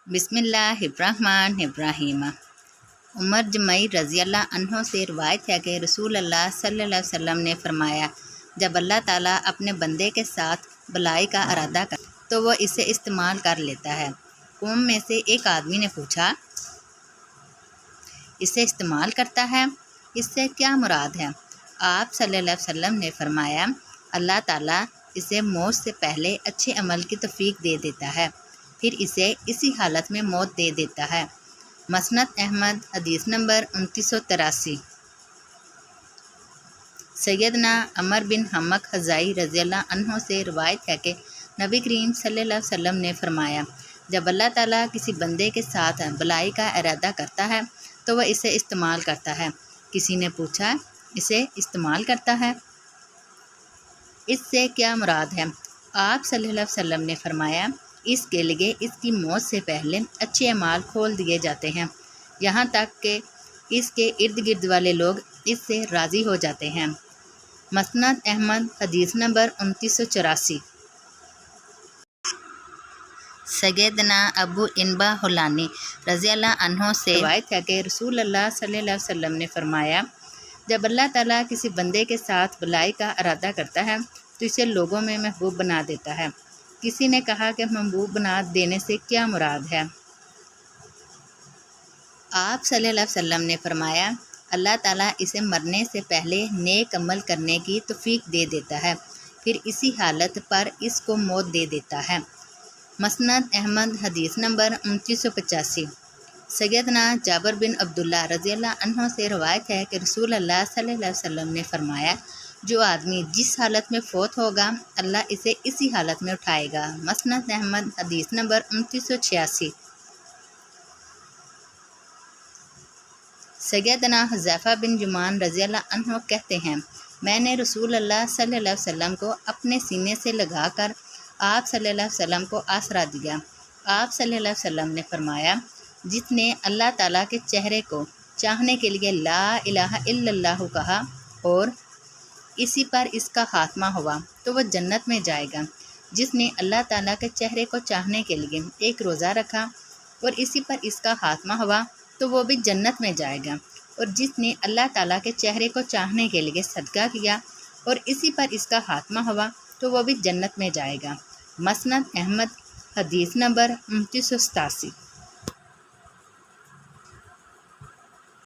बिस्मिल्लाहिर्रहमानिर्रहीम। उमर जमई रज़ी अल्लाह अन्हो से रिवायत है कि रसूल अल्लाह सल्लल्लाहु अलैहि वसल्लम ने फरमाया, जब अल्लाह ताला अपने बंदे के साथ भलाई का इरादा कर तो वो इसे इस्तेमाल कर लेता है। कौम में से एक आदमी ने पूछा, इसे इस्तेमाल करता है, इससे क्या मुराद है? आप सल्लल्लाहु अलैहि वसल्लम ने फरमाया, अल्लाह ताला इसे मौत से पहले अच्छे अमल की तौफीक दे देता है, फिर इसे इसी हालत में मौत दे देता है। मसनद अहमद हदीस नंबर 2983। सैयदना अमर बिन हमक हज़ाई रज़ी अल्लाह अन्हो से रिवायत है कि नबी करीम सल्लल्लाहु अलैहि वसल्लम ने फरमाया, जब अल्लाह ताला किसी बंदे के साथ भलाई का इरादा करता है तो वह इसे इस्तेमाल करता है। किसी ने पूछा, इसे इस्तेमाल करता है, इससे क्या मुराद है? आप सल्लल्लाहु अलैहि वसल्लम ने फरमाया, इसके लिए इसकी मौत से पहले अच्छे अमाल खोल दिए जाते हैं, यहाँ तक कि इसके इर्द गिर्द वाले लोग इससे राज़ी हो जाते हैं। मसनद अहमद हदीस नंबर 2984। सैयदना अबू इनबा हुलानी रज़ी अल्लाह अन्हो से रिवायत है कि रसूल अल्लाह सल्लल्लाहु अलैहि वसल्लम ने फरमाया, जब अल्लाह ताला किसी बंदे के साथ भलाई का इरादा करता है तो इसे लोगों में महबूब बना देता है। किसी ने कहा कि महबूब बना देने से क्या मुराद है? आप सल्लल्लाहु अलैहि वसल्लम ने फरमाया, अल्लाह ताला इसे मरने से पहले नेक अमल करने की तौफीक दे देता है, फिर इसी हालत पर इसको मौत दे देता है। मसनद अहमद हदीस नंबर 2985। सैयदना जाबिर बिन अब्दुल्लाह रज़ी अल्लाह अन्हो से रवायत है कि रसूल अल्लाह सल्लल्लाहु अलैहि वसल्लम ने फरमाया, जो आदमी जिस हालत में फ़ौत होगा अल्लाह इसे इसी हालत में उठाएगा। मसनद अहमद हदीस नंबर 2986। सैयदना हुज़ैफ़ा बिन जुमान रज़ी अल्लाह अन्हो कहते हैं, मैंने रसूल अल्लाह सल्लल्लाहु अलैहि वसल्लम को अपने सीने से लगाकर आप सल्लल्लाहु अलैहि वसल्लम को आसरा दिया। आप सल्लल्लाहु अलैहि वसल्लम ने फरमाया, जिसने अल्लाह ताला के चेहरे को चाहने के लिए ला इलाहा इल्लल्लाहु कहा और इसी पर इसका खात्मा हुआ तो वह जन्नत में जाएगा। जिसने अल्लाह ताला के चेहरे को चाहने के लिए एक रोज़ा रखा और इसी पर इसका खात्मा हुआ तो वो भी जन्नत में जाएगा। और जिसने अल्लाह ताला के चेहरे को चाहने के लिए सदका किया और इसी पर इसका खात्मा हुआ तो वो भी जन्नत में जाएगा। मसनद अहमद हदीस नंबर 2987।